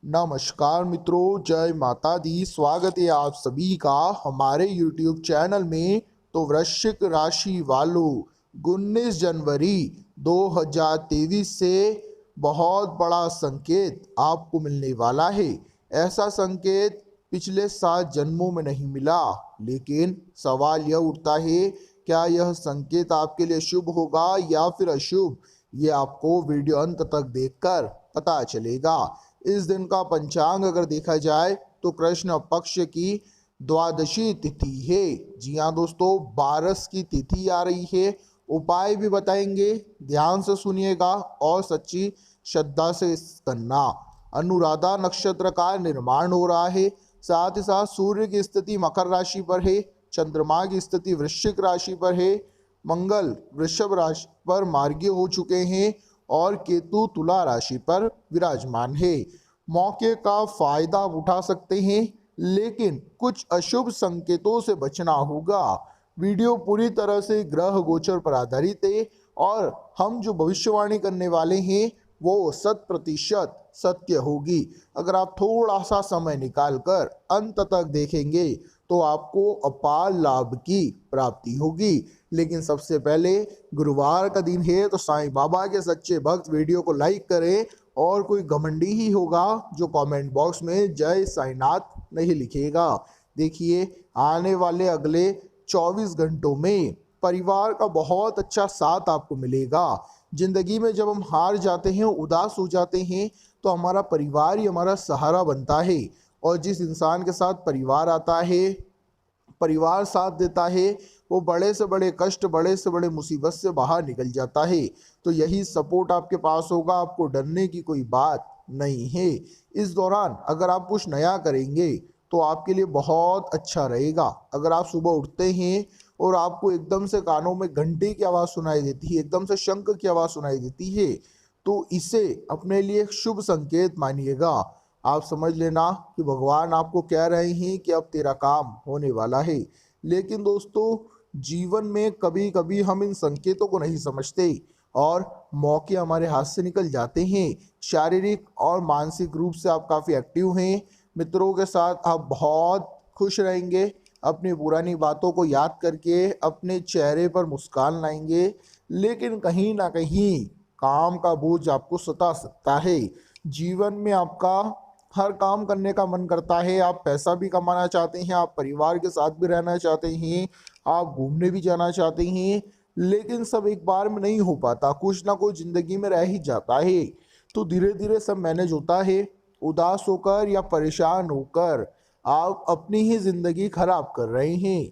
नमस्कार मित्रों, जय माता दी। स्वागत है आप सभी का हमारे YouTube चैनल में। तो वृश्चिक राशि वालों, 19 जनवरी 2023 से बहुत बड़ा संकेत आपको मिलने वाला है। ऐसा संकेत पिछले 7 जन्मों में नहीं मिला। लेकिन सवाल यह उठता है, क्या यह संकेत आपके लिए शुभ होगा या फिर अशुभ? ये आपको वीडियो अंत तक देखकर पता चलेगा। इस दिन का पंचांग अगर देखा जाए तो कृष्ण पक्ष की द्वादशी तिथि है। जी हाँ दोस्तों, 12 की तिथि आ रही है। उपाय भी बताएंगे, ध्यान से सुनिएगा और सच्ची श्रद्धा से करना। अनुराधा नक्षत्र का निर्माण हो रहा है। साथ ही साथ सूर्य की स्थिति मकर राशि पर है, चंद्रमा की स्थिति वृश्चिक राशि पर है, मंगल वृषभ राशि पर मार्गी हो चुके हैं और केतु तुला राशि पर विराजमान है। मौके का फायदा आप उठा सकते हैं, लेकिन कुछ अशुभ संकेतों से बचना होगा। वीडियो पूरी तरह से ग्रह गोचर पर आधारित है और हम जो भविष्यवाणी करने वाले हैं वो 100% सत्य होगी। अगर आप थोड़ा सा समय निकालकर अंत तक देखेंगे तो आपको अपार लाभ की प्राप्ति होगी। लेकिन सबसे पहले गुरुवार का दिन है, तो साईं बाबा के सच्चे भक्त वीडियो को लाइक करें। और कोई घमंडी ही होगा जो कमेंट बॉक्स में जय साईनाथ नहीं लिखेगा। देखिए, आने वाले अगले 24 घंटों में परिवार का बहुत अच्छा साथ आपको मिलेगा। जिंदगी में जब हम हार जाते हैं, उदास हो जाते हैं, तो हमारा परिवार ही हमारा सहारा बनता है। और जिस इंसान के साथ परिवार आता है, परिवार साथ देता है, वो बड़े से बड़े कष्ट, बड़े से बड़े मुसीबत से बाहर निकल जाता है। तो यही सपोर्ट आपके पास होगा, आपको डरने की कोई बात नहीं है। इस दौरान अगर आप कुछ नया करेंगे तो आपके लिए बहुत अच्छा रहेगा। अगर आप सुबह उठते हैं और आपको एकदम से कानों में घंटे की आवाज़ सुनाई देती है, एकदम से शंख की आवाज़ सुनाई देती है, तो इसे अपने लिए एक शुभ संकेत मानिएगा। आप समझ लेना कि भगवान आपको कह रहे हैं कि अब तेरा काम होने वाला है। लेकिन दोस्तों, जीवन में कभी कभी हम इन संकेतों को नहीं समझते और मौके हमारे हाथ से निकल जाते हैं। शारीरिक और मानसिक रूप से आप काफ़ी एक्टिव हैं, मित्रों के साथ आप बहुत खुश रहेंगे, अपनी पुरानी बातों को याद करके अपने चेहरे पर मुस्कान लाएंगे। लेकिन कहीं ना कहीं काम का बोझ आपको सता सकता है। जीवन में आपका हर काम करने का मन करता है, आप पैसा भी कमाना चाहते हैं, आप परिवार के साथ भी रहना चाहते हैं, आप घूमने भी जाना चाहते हैं, लेकिन सब एक बार में नहीं हो पाता। कुछ ना कुछ जिंदगी में रह ही जाता है। तो धीरे धीरे सब मैनेज होता है। उदास होकर या परेशान होकर आप अपनी ही जिंदगी खराब कर रहे हैं।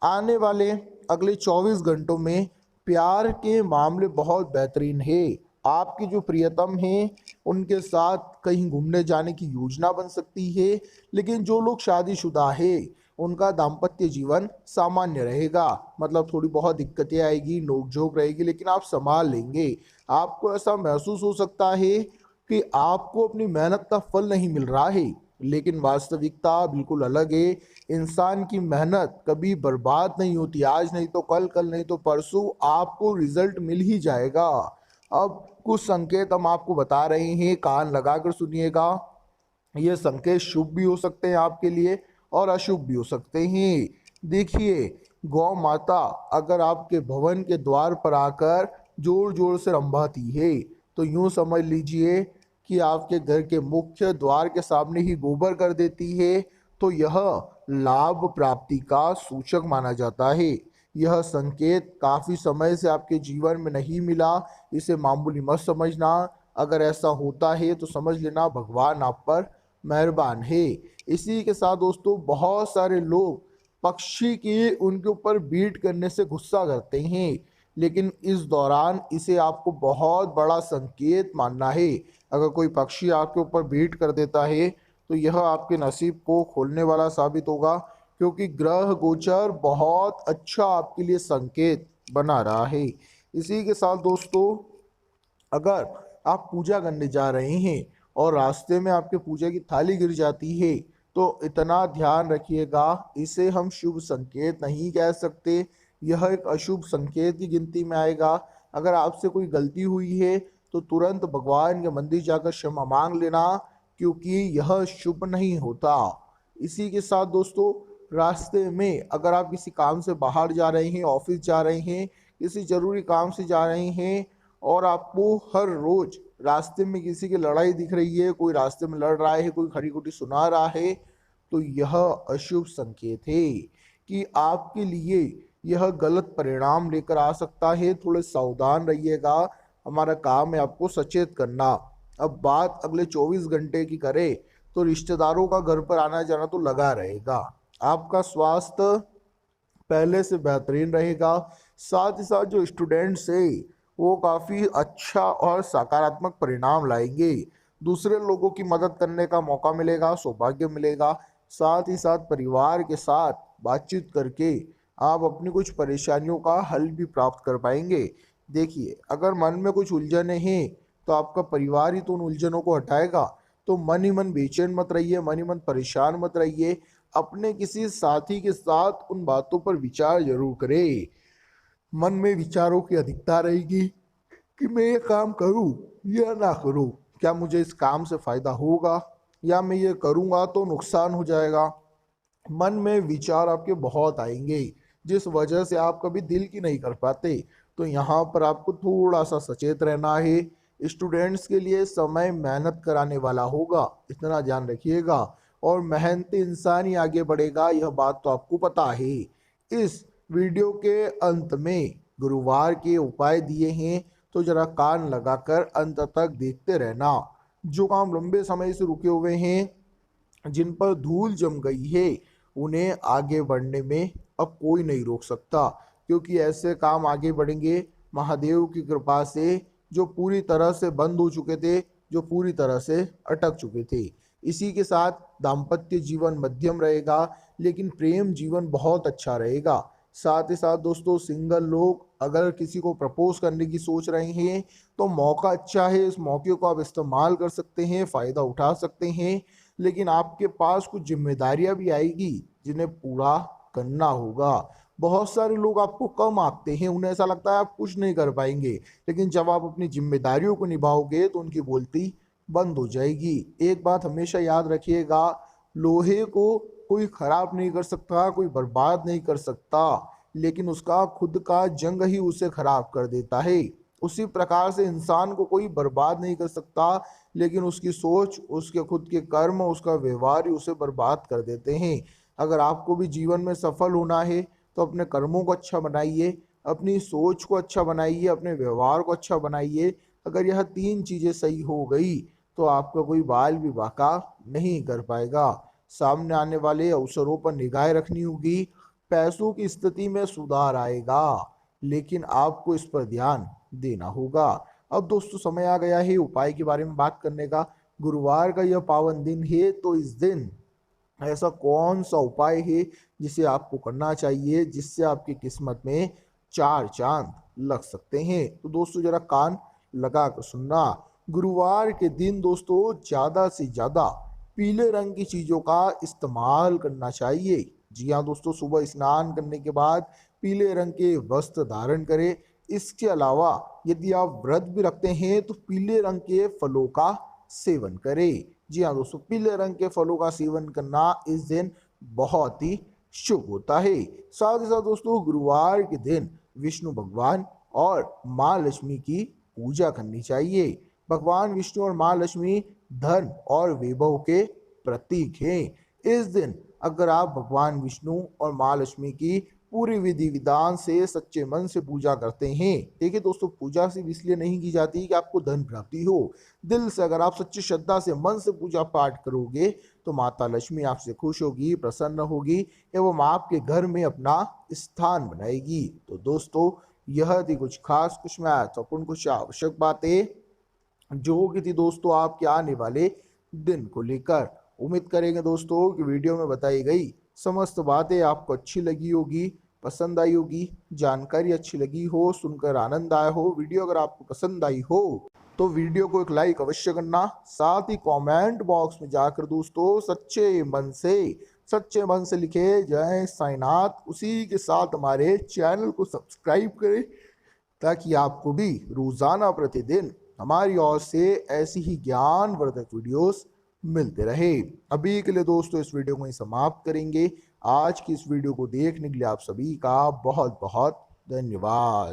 आने वाले अगले 24 घंटों में प्यार के मामले बहुत बेहतरीन है। आपकी जो प्रियतम हैं उनके साथ कहीं घूमने जाने की योजना बन सकती है। लेकिन जो लोग शादीशुदा है उनका दाम्पत्य जीवन सामान्य रहेगा, मतलब थोड़ी बहुत दिक्कतें आएगी, नोकझोंक रहेगी, लेकिन आप संभाल लेंगे। आपको ऐसा महसूस हो सकता है कि आपको अपनी मेहनत का फल नहीं मिल रहा है, लेकिन वास्तविकता बिल्कुल अलग है। इंसान की मेहनत कभी बर्बाद नहीं होती। आज नहीं तो कल, कल नहीं तो परसों आपको रिजल्ट मिल ही जाएगा। अब कुछ संकेत हम आपको बता रहे हैं, कान लगाकर सुनिएगा। ये संकेत शुभ भी हो सकते हैं आपके लिए और अशुभ भी हो सकते हैं। देखिए, गौ माता अगर आपके भवन के द्वार पर आकर जोर जोर से रंभाती है, तो यूं समझ लीजिए कि आपके घर के मुख्य द्वार के सामने ही गोबर कर देती है, तो यह लाभ प्राप्ति का सूचक माना जाता है। यह संकेत काफ़ी समय से आपके जीवन में नहीं मिला, इसे मामूली मत समझना। अगर ऐसा होता है तो समझ लेना भगवान आप पर मेहरबान है। इसी के साथ दोस्तों, बहुत सारे लोग पक्षी की उनके ऊपर बीट करने से गुस्सा करते हैं, लेकिन इस दौरान इसे आपको बहुत बड़ा संकेत मानना है। अगर कोई पक्षी आपके ऊपर बीट कर देता है तो यह आपके नसीब को खोलने वाला साबित होगा, क्योंकि ग्रह गोचर बहुत अच्छा आपके लिए संकेत बना रहा है। इसी के साथ दोस्तों, अगर आप पूजा करने जा रहे हैं और रास्ते में आपके पूजा की थाली गिर जाती है, तो इतना ध्यान रखिएगा, इसे हम शुभ संकेत नहीं कह सकते, यह एक अशुभ संकेत की गिनती में आएगा। अगर आपसे कोई गलती हुई है तो तुरंत भगवान के मंदिर जाकर क्षमा मांग लेना। क्योंकि यह शुभ नहीं होता। इसी के साथ दोस्तों, रास्ते में अगर आप किसी काम से बाहर जा रहे हैं, ऑफिस जा रहे हैं, किसी जरूरी काम से जा रहे हैं और आपको हर रोज रास्ते में किसी की लड़ाई दिख रही है, कोई रास्ते में लड़ रहा है, कोई खरी खोटी सुना रहा है, तो यह अशुभ संकेत है कि आपके लिए यह गलत परिणाम लेकर आ सकता है। थोड़े सावधान रहिएगा। हमारा काम है आपको सचेत करना। अब बात अगले 24 घंटे की करें तो रिश्तेदारों का घर पर आना जाना तो लगा रहेगा। आपका स्वास्थ्य पहले से बेहतरीन रहेगा। साथ ही साथ जो स्टूडेंट्स है वो काफ़ी अच्छा और सकारात्मक परिणाम लाएंगे। दूसरे लोगों की मदद करने का मौका मिलेगा, सौभाग्य मिलेगा। साथ ही साथ परिवार के साथ बातचीत करके आप अपनी कुछ परेशानियों का हल भी प्राप्त कर पाएंगे। देखिए, अगर मन में कुछ उलझने हैं तो आपका परिवार ही तो उन उलझनों को हटाएगा। तो मन ही मन बेचैन मत रहिए, मन ही मन परेशान मत रहिए। अपने किसी साथी के साथ उन बातों पर विचार जरूर करें। मन में विचारों की अधिकता रहेगी कि मैं ये काम करूं या ना करूं, क्या मुझे इस काम से फायदा होगा या मैं ये करूंगा तो नुकसान हो जाएगा। मन में विचार आपके बहुत आएंगे जिस वजह से आप कभी दिल की नहीं कर पाते। तो यहाँ पर आपको थोड़ा सा सचेत रहना है। स्टूडेंट्स के लिए समय मेहनत कराने वाला होगा, इतना ध्यान रखिएगा। और मेहनती इंसान ही आगे बढ़ेगा, यह बात तो आपको पता है। इस वीडियो के अंत में गुरुवार के उपाय दिए हैं, तो जरा कान लगाकर अंत तक देखते रहना। जो काम लंबे समय से रुके हुए हैं, जिन पर धूल जम गई है, उन्हें आगे बढ़ने में अब कोई नहीं रोक सकता, क्योंकि ऐसे काम आगे बढ़ेंगे महादेव की कृपा से, जो पूरी तरह से बंद हो चुके थे, जो पूरी तरह से अटक चुके थे। इसी के साथ दाम्पत्य जीवन मध्यम रहेगा, लेकिन प्रेम जीवन बहुत अच्छा रहेगा। साथ ही साथ दोस्तों, सिंगल लोग अगर किसी को प्रपोज करने की सोच रहे हैं तो मौका अच्छा है, इस मौके को आप इस्तेमाल कर सकते हैं, फ़ायदा उठा सकते हैं। लेकिन आपके पास कुछ जिम्मेदारियां भी आएगी जिन्हें पूरा करना होगा। बहुत सारे लोग आपको कम आंकते हैं, उन्हें ऐसा लगता है आप कुछ नहीं कर पाएंगे, लेकिन जब आप अपनी जिम्मेदारियों को निभाओगे तो उनकी बोलती बंद हो जाएगी। एक बात हमेशा याद रखिएगा, लोहे को कोई खराब नहीं कर सकता, कोई बर्बाद नहीं कर सकता, लेकिन उसका खुद का जंग ही उसे खराब कर देता है। उसी प्रकार से इंसान को कोई बर्बाद नहीं कर सकता, लेकिन उसकी सोच, उसके खुद के कर्म, उसका व्यवहार ही उसे बर्बाद कर देते हैं। अगर आपको भी जीवन में सफल होना है तो अपने कर्मों को अच्छा बनाइए, अपनी सोच को अच्छा बनाइए, अपने व्यवहार को अच्छा बनाइए। अगर यह तीन चीज़ें सही हो गई तो आपका कोई बाल भी बाका नहीं कर पाएगा। सामने आने वाले अवसरों पर निगाह रखनी होगी। पैसों की स्थिति में सुधार आएगा, लेकिन आपको इस पर ध्यान देना होगा। अब दोस्तों, समय आ गया है उपाय के बारे में बात करने का। गुरुवार का यह पावन दिन है, तो इस दिन ऐसा कौन सा उपाय है जिसे आपको करना चाहिए, जिससे आपकी किस्मत में चार चांद लग सकते हैं। तो दोस्तों, जरा कान लगा कर सुनना। गुरुवार के दिन दोस्तों ज़्यादा से ज़्यादा पीले रंग की चीज़ों का इस्तेमाल करना चाहिए। जी हाँ दोस्तों, सुबह स्नान करने के बाद पीले रंग के वस्त्र धारण करें। इसके अलावा यदि आप व्रत भी रखते हैं तो पीले रंग के फलों का सेवन करें। जी हाँ दोस्तों, पीले रंग के फलों का सेवन करना इस दिन बहुत ही शुभ होता है। साथ ही साथ दोस्तों, गुरुवार के दिन विष्णु भगवान और माँ लक्ष्मी की पूजा करनी चाहिए। भगवान विष्णु और माँ लक्ष्मी धन और वैभव के प्रतीक हैं। इस दिन अगर आप भगवान विष्णु और माँ लक्ष्मी की पूरी विधि विधान से सच्चे मन से पूजा करते हैं। देखिए दोस्तों, पूजा सिर्फ इसलिए नहीं की जाती कि आपको धन प्राप्ति हो। दिल से अगर आप सच्ची श्रद्धा से मन से पूजा पाठ करोगे तो माता लक्ष्मी आपसे खुश होगी, प्रसन्न होगी एवं आपके घर में अपना स्थान बनाएगी। तो दोस्तों, यह थी कुछ खास, कुछ महत्वपूर्ण, कुछ आवश्यक बातें जो की थी दोस्तों आपके आने वाले दिन को लेकर। उम्मीद करेंगे दोस्तों कि वीडियो में बताई गई समस्त बातें आपको अच्छी लगी होगी, पसंद आई होगी, जानकारी अच्छी लगी हो, सुनकर आनंद आया हो। वीडियो अगर आपको पसंद आई हो तो वीडियो को एक लाइक अवश्य करना। साथ ही कमेंट बॉक्स में जाकर दोस्तों सच्चे मन से लिखे जय साईनाथ। उसी के साथ हमारे चैनल को सब्सक्राइब करें, ताकि आपको भी रोजाना प्रतिदिन हमारी ओर से ऐसी ही ज्ञानवर्धक वीडियोस मिलते रहे। अभी के लिए दोस्तों इस वीडियो को ही समाप्त करेंगे। आज की इस वीडियो को देखने के लिए आप सभी का बहुत बहुत धन्यवाद।